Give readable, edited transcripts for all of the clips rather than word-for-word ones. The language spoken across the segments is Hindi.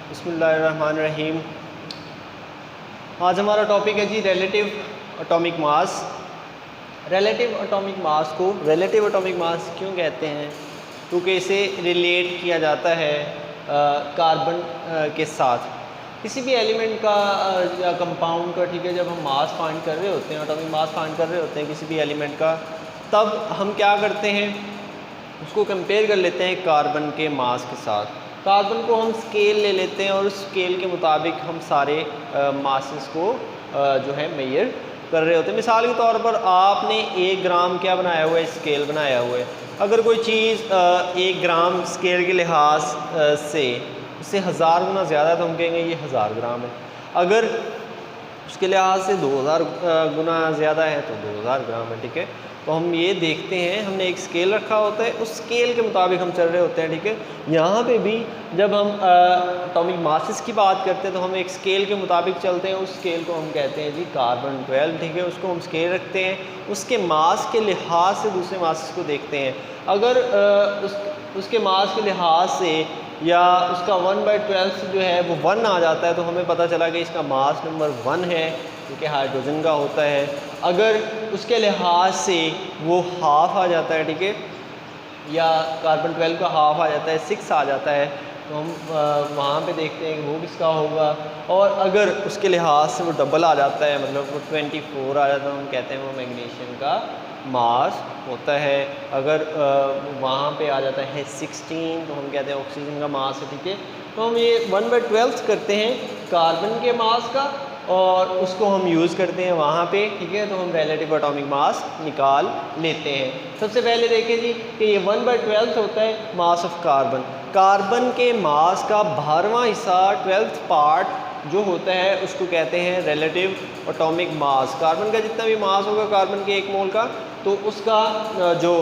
बिस्मिल्लाहिर्रहमानिर्रहीम। आज हमारा टॉपिक है जी relative atomic mass. Relative atomic mass को रिलेटिव एटॉमिक मास क्यों कहते हैं? क्योंकि इसे रिलेट किया जाता है कार्बन के साथ। किसी भी एलिमेंट का या कंपाउंड का, ठीक है, जब हम मास फाइंड कर रहे होते हैं, एटॉमिक मास फाइंड कर रहे होते हैं किसी भी एलिमेंट का, तब हम क्या करते हैं, उसको कंपेयर कर लेते हैं कार्बन के मास के साथ। कार्बन को हम स्केल ले लेते हैं और उस स्केल के मुताबिक हम सारे मासेस को जो है मेजर कर रहे होते हैं। मिसाल के तौर पर आपने 1 ग्राम क्या बनाया हुआ है, स्केल बनाया हुआ है। अगर कोई चीज़ 1 ग्राम स्केल के लिहाज से उससे 1000 गुना ज़्यादा है तो हम कहेंगे ये 1000 ग्राम है। अगर उसके लिहाज से 2000 गुना ज़्यादा है तो 2000 ग्राम है, ठीक है। तो हम ये देखते हैं, हमने एक स्केल रखा होता है, उस स्केल के मुताबिक हम चल रहे होते हैं, ठीक है। यहाँ पे भी जब हम एटॉमिक मासेस की बात करते हैं तो हम एक स्केल के मुताबिक चलते हैं। उस स्केल को हम कहते हैं जी कार्बन 12, ठीक है। उसको हम स्केल रखते हैं, उसके मास के लिहाज से दूसरे मासेस को देखते हैं। अगर उसके मास के लिहाज से या उसका 1/12 जो है वो 1 आ जाता है तो हमें पता चला कि इसका मास नंबर 1 है, क्योंकि हाइड्रोजन का होता है। अगर उसके लिहाज से वो हाफ आ जाता है, ठीक है, या कार्बन 12 का हाफ आ जाता है, 6 आ जाता है, तो हम वहाँ पे देखते हैं कि वो किसका होगा। और अगर उसके लिहाज से वो डबल आ जाता है, मतलब वो 24 आ जाता है, हम कहते हैं वो मैग्नीशियम का मास होता है। अगर वहाँ पे आ जाता है 16 तो हम कहते हैं ऑक्सीजन का मास है, ठीक है। तो हम ये 1/12 करते हैं कार्बन के मास का और उसको हम यूज़ करते हैं वहाँ पे, ठीक है। तो हम रिलेटिव एटॉमिक मास निकाल लेते हैं। सबसे पहले देखें जी कि ये 1/12 होता है मास ऑफ कार्बन। कार्बन के मास का 12वां हिस्सा 12th पार्ट जो होता है उसको कहते हैं रिलेटिव एटॉमिक मास। कार्बन का जितना भी मास होगा कार्बन के 1 मोल का, तो उसका जो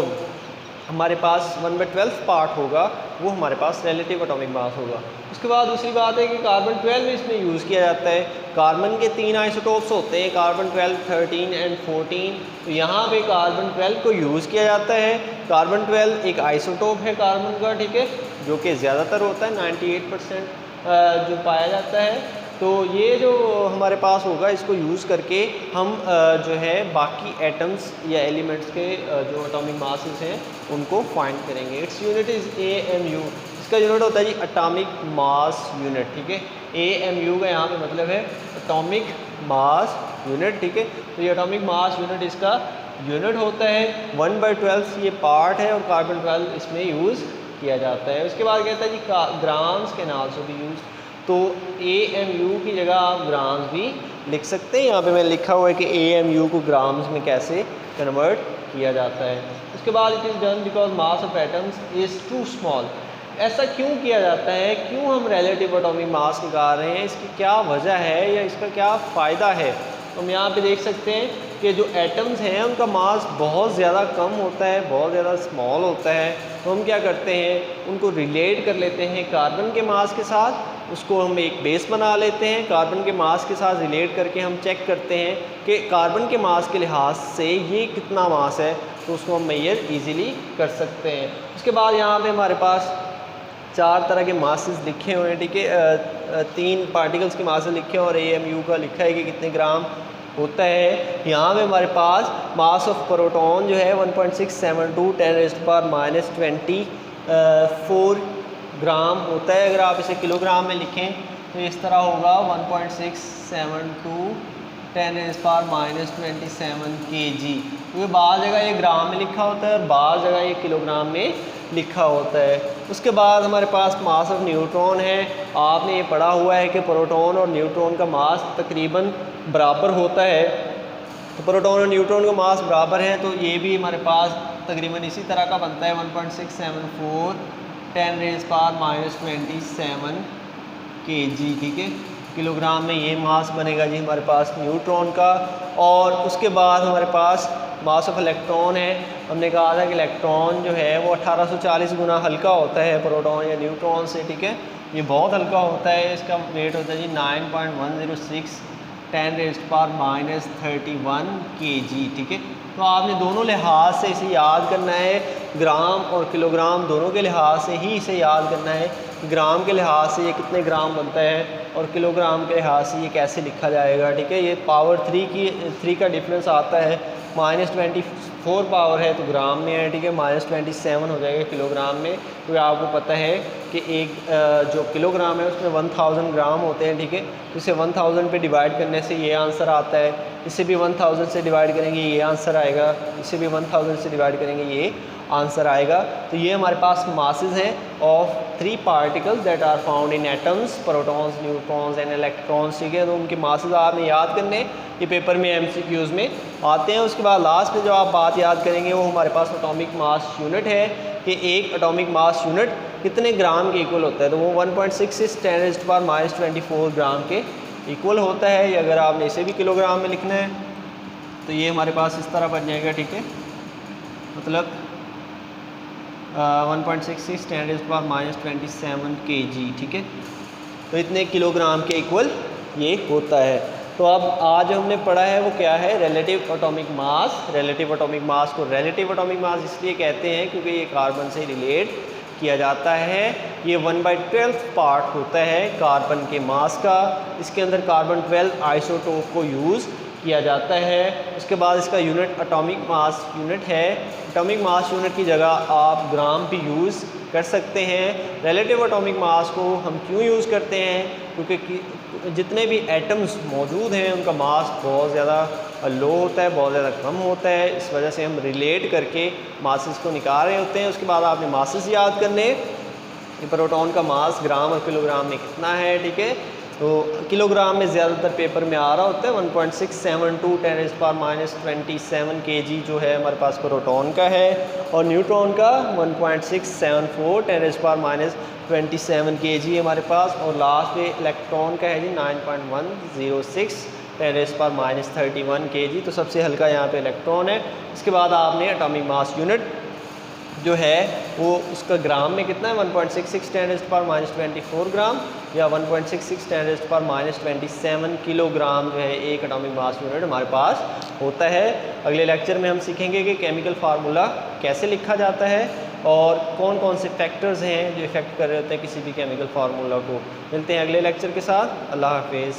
हमारे पास 1/12 पार्ट होगा वो हमारे पास रिलेटिव एटॉमिक मास होगा। उसके बाद दूसरी बात है कि कार्बन 12 इसमें यूज़ किया जाता है। कार्बन के 3 आइसोटोप्स होते हैं, कार्बन 12, 13 एंड 14। तो यहाँ पे कार्बन 12 को यूज़ किया जाता है। कार्बन 12 एक आइसोटोप है कार्बन का, ठीक है, जो कि ज़्यादातर होता है, 98% जो पाया जाता है। तो ये जो हमारे पास होगा इसको यूज़ करके हम जो है बाकी एटम्स या एलिमेंट्स के जो एटॉमिक मासेस हैं उनको फाइंड करेंगे। Its unit is AMU। इसका यूनिट होता है जी एटॉमिक मास यूनिट, ठीक है। AMU का यहाँ पे मतलब है एटॉमिक मास यूनिट, ठीक है। तो ये एटॉमिक मास यूनिट इसका यूनिट होता है। 1/12 ये पार्ट है और कार्बन 12 इसमें यूज़ किया जाता है। उसके बाद कहता है जी grams can also be use. तो AMU की जगह आप ग्राम्स भी लिख सकते हैं। यहाँ पे मैंने लिखा हुआ है कि AMU को ग्राम्स में कैसे कन्वर्ट किया जाता है। उसके बाद it is done because mass of atoms is too small. ऐसा क्यों किया जाता है, क्यों हम रिलेटिव एटॉमिक मास निकाल रहे हैं, इसकी क्या वजह है या इसका क्या फ़ायदा है? तो हम यहाँ पे देख सकते हैं कि जो एटम्स हैं उनका मास बहुत ज़्यादा कम होता है, बहुत ज़्यादा स्मॉल होता है। तो हम क्या करते हैं, उनको रिलेट कर लेते हैं कार्बन के मास के साथ, उसको हम एक बेस बना लेते हैं। कार्बन के मास के साथ रिलेट करके हम चेक करते हैं कि कार्बन के मास के लिहाज से ये कितना मास है, तो उसको हम मेजर ईज़िली कर सकते हैं। उसके बाद यहाँ पे हमारे पास 4 तरह के मासेस लिखे हुए हैं, ठीक है। 3 पार्टिकल्स के मासेस लिखे हैं और AMU का लिखा है कि कितने ग्राम होता है। यहाँ पे हमारे पास मास ऑफ प्रोटॉन जो है 1.672 10⁻24 ग्राम होता है। अगर आप इसे किलोग्राम में लिखें तो इस तरह होगा 1.672 10⁻27 kg। क्योंकि बाज़ जगह ये ग्राम में लिखा होता है और बाज़ जगह ये किलोग्राम में लिखा होता है। उसके बाद हमारे पास मास ऑफ न्यूट्रॉन है। आपने ये पढ़ा हुआ है कि प्रोटॉन और न्यूट्रॉन का मास तकरीबन बराबर होता है। तो प्रोटॉन और न्यूट्रॉन का मास बराबर है, तो ये भी हमारे पास तकरीबन इसी तरह का बनता है 1.674 10⁻27 kg, ठीक है। किलोग्राम में ये मास बनेगा जी हमारे पास न्यूट्रॉन का। और उसके बाद हमारे पास मास ऑफ इलेक्ट्रॉन है। हमने कहा था कि इलेक्ट्रॉन जो है वो 1840 गुना हल्का होता है प्रोटॉन या न्यूट्रॉन से, ठीक है। ये बहुत हल्का होता है, इसका वेट होता है जी 9.106 10⁻31 kg, ठीक है। तो आपने दोनों लिहाज से इसे याद करना है, ग्राम और किलोग्राम दोनों के लिहाज से ही इसे याद करना है। ग्राम के लिहाज से ये कितने ग्राम बनता है और किलोग्राम के लिहाज से ये कैसे लिखा जाएगा, ठीक है। ये पावर 3 का डिफरेंस आता है, -24 पावर है तो ग्राम में है, ठीक है, -27 हो जाएगा किलोग्राम में। तो आपको पता है कि एक जो किलोग्राम है उसमें 1000 ग्राम होते हैं, ठीक है। तो इसे 1000 पे डिवाइड करने से ये आंसर आता है, इसे भी 1000 से डिवाइड करेंगे ये आंसर आएगा, इसे भी 1000 से डिवाइड करेंगे ये आंसर आएगा। तो ये हमारे पास मासेस हैं of 3 particles that are found in atoms, protons, neutrons and electrons, ठीक है। तो उनके मासेस आपने याद करने, ये पेपर में MCQs में आते हैं। उसके बाद लास्ट में जो आप बात याद करेंगे वो हमारे पास एटॉमिक मास यूनिट है कि एक एटॉमिक मास यूनिट कितने ग्राम के इक्वल होता है। तो वो 1.66 10⁻24 ग्राम के इक्वल होता है। या अगर आपने इसे भी किलोग्राम में लिखना है तो ये हमारे पास इस तरह बन जाएगा, ठीक है, मतलब 1.66 10⁻27 kg, ठीक है। तो इतने किलोग्राम के इक्वल ये होता है। तो अब आज हमने पढ़ा है वो क्या है, relative atomic mass. Relative atomic mass को रिलेटिव एटॉमिक मास इसलिए कहते हैं क्योंकि ये कार्बन से रिलेट किया जाता है। ये 1/12 पार्ट होता है कार्बन के मास का। इसके अंदर कार्बन 12 आइसोटोप को यूज़ किया जाता है। उसके बाद इसका यूनिट एटॉमिक मास यूनिट है। एटॉमिक मास यूनिट की जगह आप ग्राम भी यूज़ कर सकते हैं। रिलेटिव एटॉमिक मास को हम क्यों यूज़ करते हैं, क्योंकि जितने भी एटम्स मौजूद हैं उनका मास बहुत ज़्यादा लो होता है, बहुत ज़्यादा कम होता है। इस वजह से हम रिलेट करके मासेस को निकाल रहे होते हैं। उसके बाद आपने मासेस याद करने, प्रोटॉन का मास ग्राम और किलोग्राम में कितना है, ठीक है। तो किलोग्राम में ज़्यादातर पेपर में आ रहा होता है 1.672 10⁻27 kg जो है हमारे पास प्रोटॉन का है, और न्यूट्रॉन का 1.674 10⁻27 kg है हमारे पास। और लास्ट में इलेक्ट्रॉन का है जी 9.106 10⁻31 kg। तो सबसे हल्का यहाँ पे इलेक्ट्रॉन है। इसके बाद आपने एटॉमिक मास यूनिट जो है वो उसका ग्राम में कितना है, 1.66 10⁻24 ग्राम या 1.66 10⁻27 किलोग्राम जो है एक एटॉमिक मास यूनिट हमारे पास होता है। अगले लेक्चर में हम सीखेंगे कि केमिकल फार्मूला कैसे लिखा जाता है और कौन कौन से फैक्टर्स हैं जो इफ़ेक्ट कर रहे होते हैं किसी भी केमिकल फार्मूला को। मिलते हैं अगले लेक्चर के साथ। अल्लाह हाफिज़।